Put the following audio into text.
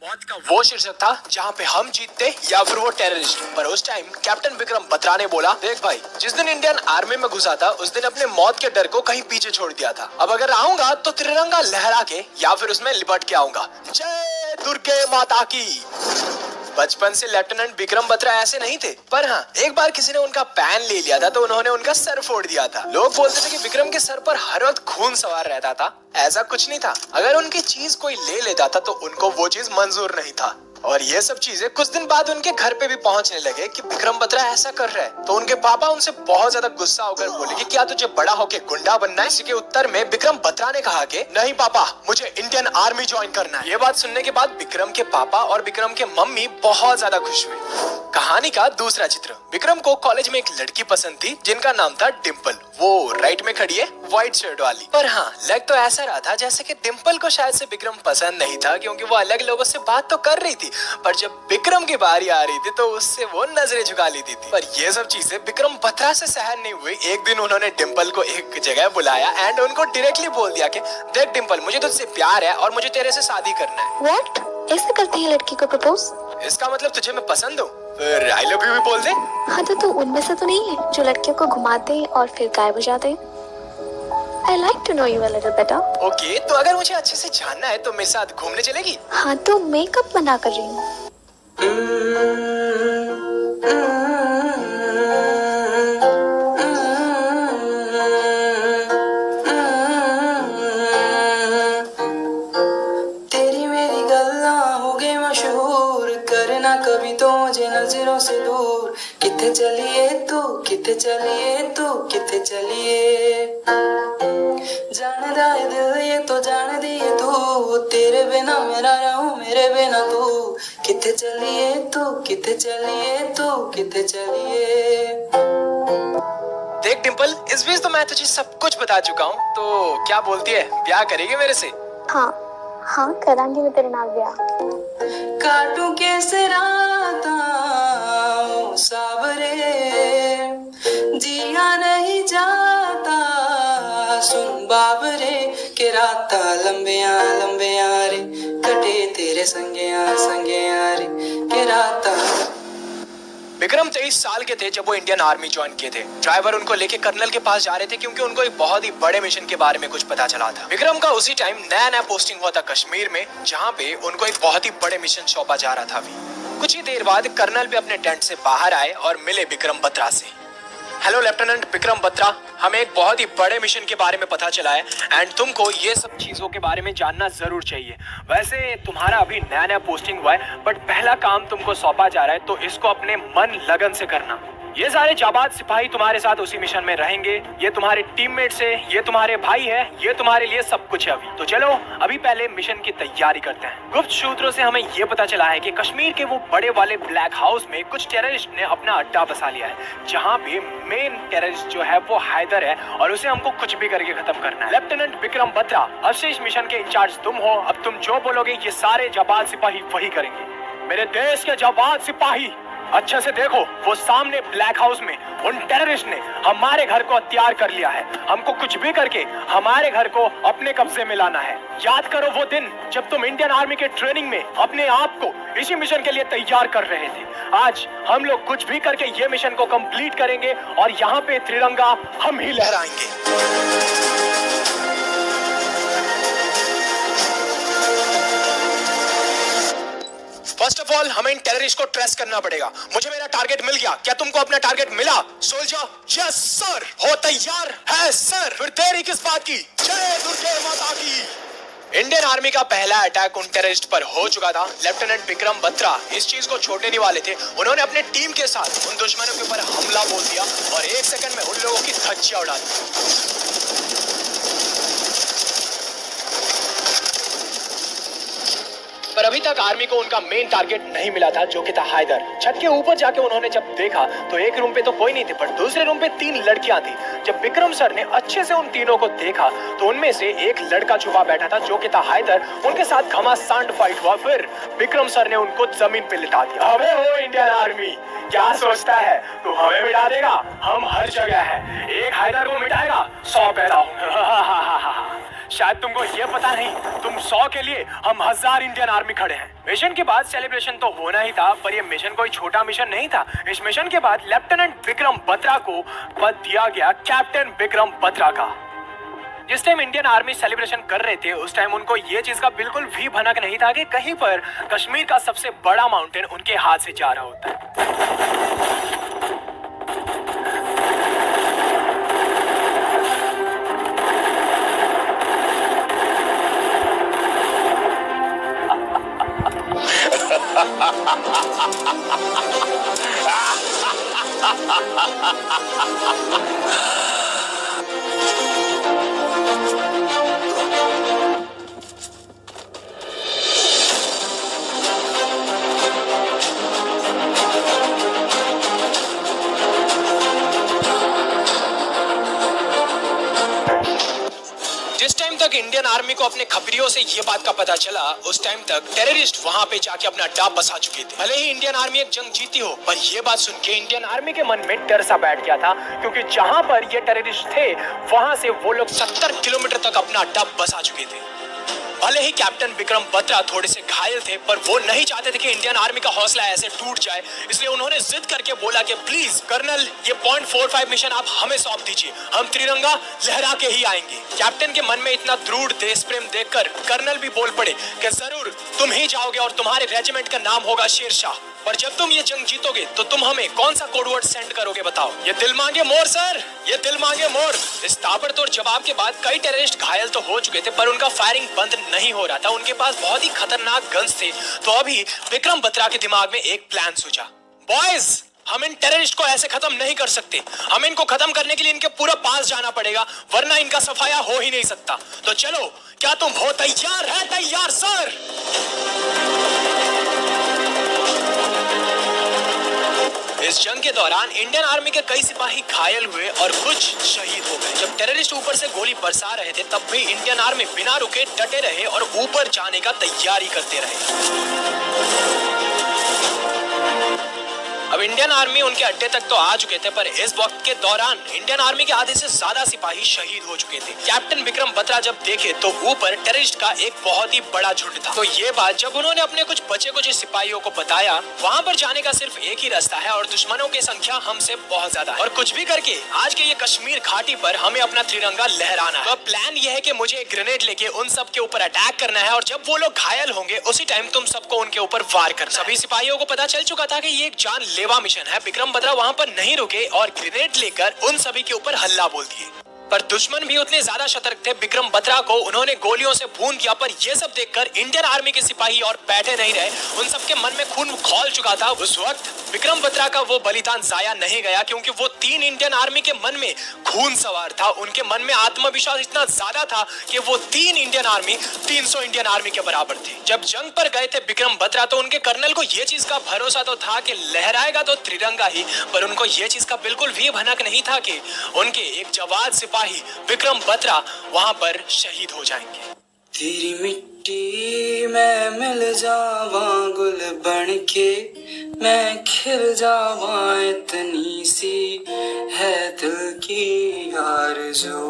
मौत का वो शीर्षक था जहाँ पे हम जीतते या फिर वो टेररिस्ट। पर उस टाइम कैप्टन विक्रम बत्रा ने बोला, देख भाई, जिस दिन इंडियन आर्मी में घुसा था उस दिन अपने मौत के डर को कहीं पीछे छोड़ दिया था। अब अगर आऊंगा तो तिरंगा लहरा के या फिर उसमें लिपट के आऊंगा। जय दुर्गे माता की। बचपन से लेफ्टिनेंट विक्रम बत्रा ऐसे नहीं थे, पर हाँ, एक बार किसी ने उनका पैन ले लिया था तो उन्होंने उनका सर फोड़ दिया था। लोग बोलते थे कि विक्रम के सर पर हर वक्त खून सवार रहता था। ऐसा कुछ नहीं था। अगर उनकी चीज कोई ले लेता था तो उनको वो चीज मंजूर नहीं था। और ये सब चीजें कुछ दिन बाद उनके घर पे भी पहुंचने लगे कि विक्रम बत्रा ऐसा कर रहा है। तो उनके पापा उनसे बहुत ज्यादा गुस्सा होकर बोले कि क्या तुझे बड़ा होके गुंडा बनना है? इसी के उत्तर में विक्रम बत्रा ने कहा कि नहीं पापा, मुझे इंडियन आर्मी ज्वाइन करना है। ये बात सुनने के बाद विक्रम के पापा और विक्रम के मम्मी बहुत ज्यादा खुश हुए। कहानी का दूसरा चित्र। विक्रम को कॉलेज में एक लड़की पसंद थी जिनका नाम था डिम्पल। वो राइट में खड़ी है, व्हाइट शर्ट वाली। पर हाँ, लग तो ऐसा रहा था जैसे कि डिम्पल को शायद से विक्रम पसंद नहीं था, क्योंकि वो अलग लोगों से बात तो कर रही थी, पर जब विक्रम की बारी आ रही थी तो उससे वो नजरें झुका लेती थी। पर ये सब चीजें विक्रम बत्रा से सहन नहीं हुई। एक दिन उन्होंने डिम्पल को एक जगह बुलाया एंड उनको डायरेक्टली बोल दिया कि देख डिम्पल, मुझे तुझसे प्यार है और मुझे तेरे से शादी करना है। What? ऐसे करती है लड़की को प्रपोज? इसका मतलब तुझे मैं पसंद हूँ? फिर आई लव यू भी बोल दे। हाँ, तो तू उनमें से तो नहीं है जो लड़कियों को घुमाते और फिर गायब हो जाते? I like to know you a little better. Okay, तो अगर मुझे अच्छे से जानना है तो मेरे साथ घूमने चलेगी? हाँ, तो मैं कब मना कर रही हूँ? तेरी मेरी गल्ला हो गई मशहूर, करना कभी तो मुझे नजरों से दूर। किथे चलिए तू, किथे चलिए तू, किथे चलिए। जान दाए दिल ये तो जान दिए तू, तेरे बिना मेरा रहूं मेरे बिना तू। किथे चलिए तू, किथे चलिए तू, किथे चलिए। देख डिम्पल, इस बीच तो मैं तुझे सब कुछ बता चुका हूँ, तो क्या बोलती है, ब्याह करेगी मेरे से? हाँ हाँ, करांगी मैं तेरे नाल ब्याह। काटू कैसे राता सावरे, जिया नहीं जाता सुन बाबरे। के राता लंबिया लंबिया रे, कटे तेरे संगिया संगिया रे। के राता। विक्रम 23 साल के थे जब वो इंडियन आर्मी ज्वाइन किए थे। ड्राइवर उनको लेके कर्नल के पास जा रहे थे क्योंकि उनको एक बहुत ही बड़े मिशन के बारे में कुछ पता चला था। विक्रम का उसी टाइम नया नया पोस्टिंग हुआ था कश्मीर में, जहाँ पे उनको एक बहुत ही बड़े मिशन सौंपा जा रहा था। अभी कुछ ही देर बाद कर्नल भी अपने टेंट से बाहर आए और मिले विक्रम बत्रा से। हेलो लेफ्टिनेंट विक्रम बत्रा, हमें एक बहुत ही बड़े मिशन के बारे में पता चला है एंड तुमको ये सब चीजों के बारे में जानना जरूर चाहिए। वैसे तुम्हारा अभी नया नया पोस्टिंग हुआ है, बट पहला काम तुमको सौंपा जा रहा है, तो इसको अपने मन लगन से करना। ये सारे जाबाज सिपाही तुम्हारे साथ उसी मिशन में रहेंगे। ये तुम्हारे टीममेट्स है, ये तुम्हारे भाई है, ये तुम्हारे लिए सब कुछ है। अभी तो चलो, अभी पहले मिशन की तैयारी करते हैं। गुप्त सूत्रों से हमें ये पता चला है कि कश्मीर के वो बड़े वाले ब्लैक हाउस में कुछ टेररिस्ट ने अपना अड्डा बसा लिया है, जहाँ पे मेन टेररिस्ट जो है वो हैदर है और उसे हमको कुछ भी करके खत्म करना है। लेफ्टिनेंट विक्रम बत्रा, अब से इस मिशन के इंचार्ज तुम हो। अब तुम जो बोलोगे ये सारे जाबाज सिपाही वही करेंगे। मेरे देश के जाबाज सिपाही, अच्छे से देखो, वो सामने ब्लैक हाउस में उन टेररिस्ट ने हमारे घर को हथियार कर लिया है। हमको कुछ भी करके हमारे घर को अपने कब्जे में लाना है। याद करो वो दिन जब तुम इंडियन आर्मी के ट्रेनिंग में अपने आप को इसी मिशन के लिए तैयार कर रहे थे। आज हम लोग कुछ भी करके ये मिशन को कंप्लीट करेंगे और यहाँ पे तिरंगा हम ही लहराएंगे। फर्स्ट ऑफ ऑल हमें इन टेररिस्ट को ट्रेस करना पड़ेगा। मुझे मेरा टारगेट मिल गया, क्या तुमको अपना टारगेट मिला? Soldier, yes sir. हो तैयार? है सर। फिर देरी किस बात की? जय दुर्गे माता की। इंडियन आर्मी का पहला अटैक उन टेररिस्ट पर हो चुका था। लेफ्टिनेंट विक्रम बत्रा इस चीज को छोड़ने नहीं वाले थे। उन्होंने अपने टीम के साथ उन दुश्मनों के ऊपर हमला बोल दिया और एक सेकंड में उन लोगों की धज्जियां उड़ा दी। पर अभी तक आर्मी को उनका मेन टारगेट नहीं मिला था, जो कि था हैदर। छत के ऊपर जाके उन्होंने जब देखा तो एक रूम पे तो कोई नहीं थे, पर दूसरे रूम पे 3 लड़कियां थी। जब विक्रम सर ने अच्छे से उन तीनों को देखा तो उनमें से एक लड़का छुपा बैठा था, जो कि था हैदर। उनके साथ घमासान फाइट हुआ, फिर विक्रम सर ने उनको जमीन पे लिटा दिया। अबे हो इंडियन आर्मी, क्या सोचता है तू हमें मिटा देगा? हम हर जगह है। एक हैदर को मिटाएगा 100 पैदा होंगे। शायद तुमको ये पता नहीं, तुम 100 के लिए हम 1000 इंडियन आर्मी खड़े हैं। मिशन के बाद सेलिब्रेशन तो होना ही था, पर ये मिशन कोई छोटा मिशन नहीं था। इस मिशन के बाद लेफ्टिनेंट विक्रम बत्रा को पद दिया गया कैप्टन विक्रम बत्रा का। जिस टाइम इंडियन आर्मी सेलिब्रेशन कर रहे थे उस टाइम उनको ये चीज का बिल्कुल भी भनक नहीं था कि कहीं पर कश्मीर का सबसे बड़ा माउंटेन उनके हाथ से जा रहा होता है। जिस टाइम तक इंडियन आर्मी को अपने खबरियों से ये बात का पता चला उस टाइम तक टेररिस्ट वहां पे जाके अपना अड्डा बसा चुके थे। भले ही इंडियन आर्मी एक जंग जीती हो, पर ये बात सुन के इंडियन आर्मी के मन में डर सा बैठ गया था, क्योंकि जहां पर ये टेररिस्ट थे वहां से वो लोग 70 किलोमीटर तक अपना अड्डा बसा चुके थे। भले ही कैप्टन विक्रम बत्रा थोड़े से घायल थे, पर वो नहीं चाहते थे कि इंडियन आर्मी का हौसला ऐसे टूट जाए, इसलिए उन्होंने जिद करके बोला कि प्लीज कर्नल, ये .45 मिशन आप हमें सौंप दीजिए, हम त्रिरंगा लहरा के ही आएंगे। कैप्टन के मन में इतना दृढ़ देश प्रेम देखकर कर्नल भी बोल पड़े कि जरूर तुम ही जाओगे और तुम्हारे रेजिमेंट का नाम होगा शेरशाह, पर जब तुम ये जंग जीतोगे तो तुम हमें कौन सा कोडवर्ड सेंड करोगे बताओ। ये दिल मांगे मोर सर, ये दिल मांगे मोर। इस ताबड़तोड़ जवाब के बाद कई टेररिस्ट घायल तो हो चुके थे, पर उनका फायरिंग बंद नहीं हो रहा था। उनके पास बहुत ही खतरनाक गन्स थे। तो अभी विक्रम बत्रा के दिमाग में एक प्लान सूझा। बॉयज, हम इन टेररिस्ट को ऐसे खत्म नहीं कर सकते। हमें इनको खत्म करने के लिए इनके पूरा पास जाना पड़ेगा, वरना इनका सफाया हो ही नहीं सकता। तो चलो, क्या तुम हो तैयार? है तैयार सर? इस जंग के दौरान इंडियन आर्मी के कई सिपाही घायल हुए और कुछ शहीद हो गए। जब टेररिस्ट ऊपर से गोली बरसा रहे थे तब भी इंडियन आर्मी बिना रुके डटे रहे और ऊपर जाने का तैयारी करते रहे। अब इंडियन आर्मी उनके अड्डे तक तो आ चुके थे, पर इस वक्त के दौरान इंडियन आर्मी के आधे से ज्यादा सिपाही शहीद हो चुके थे। कैप्टन विक्रम बत्रा जब देखे तो ऊपर टेररिस्ट का एक बहुत ही बड़ा झुंड था। तो ये बात जब उन्होंने अपने कुछ बचे कुछ सिपाहियों को बताया, वहाँ पर जाने का सिर्फ एक ही रास्ता है और दुश्मनों की संख्या हमसे बहुत ज्यादा है, और कुछ भी करके आज के ये कश्मीर घाटी पर हमें अपना त्रिरंगा लहराना है। तो प्लान ये है कि मुझे एक ग्रेनेड लेके उन सब के ऊपर अटैक करना है, और जब वो लोग घायल होंगे उसी टाइम तुम सबको उनके ऊपर वार करना। सभी सिपाहियों को पता चल चुका था कि ये एक जानलेवा मिशन है। विक्रम बत्रा वहां पर नहीं रुके और ग्रेनेड लेकर उन सभी के ऊपर हल्ला बोल दिए, पर दुश्मन भी उतने ज्यादा सतर्क थे। विक्रम बत्रा को उन्होंने गोलियों से भून दिया, पर यह सब देखकर इंडियन आर्मी के सिपाही और बैठे नहीं रहे। उन सबके मन में खून खौल चुका था। उस वक्त विक्रम बत्रा का वो बलिदान जाया नहीं गया, क्योंकि वो 3 इंडियन आर्मी के मन में खून सवार था। उनके मन में आत्मविश्वास इतना ज्यादा था कि वो 3 इंडियन आर्मी 300 इंडियन आर्मी के बराबर थे। जब जंग पर गए थे विक्रम बत्रा, तो उनके कर्नल को ये चीज का भरोसा तो था कि लहराएगा तो त्रिरंगा ही, पर उनको ये चीज का बिल्कुल भी भनक नहीं था कि उनके एक जवान सिपाही विक्रम बत्रा वहां पर शहीद हो जाएंगे। तेरी मिट्टी में मिल जावा गुल बन के, मैं खिल जावा, इतनी सी है दिल की आरज़ू।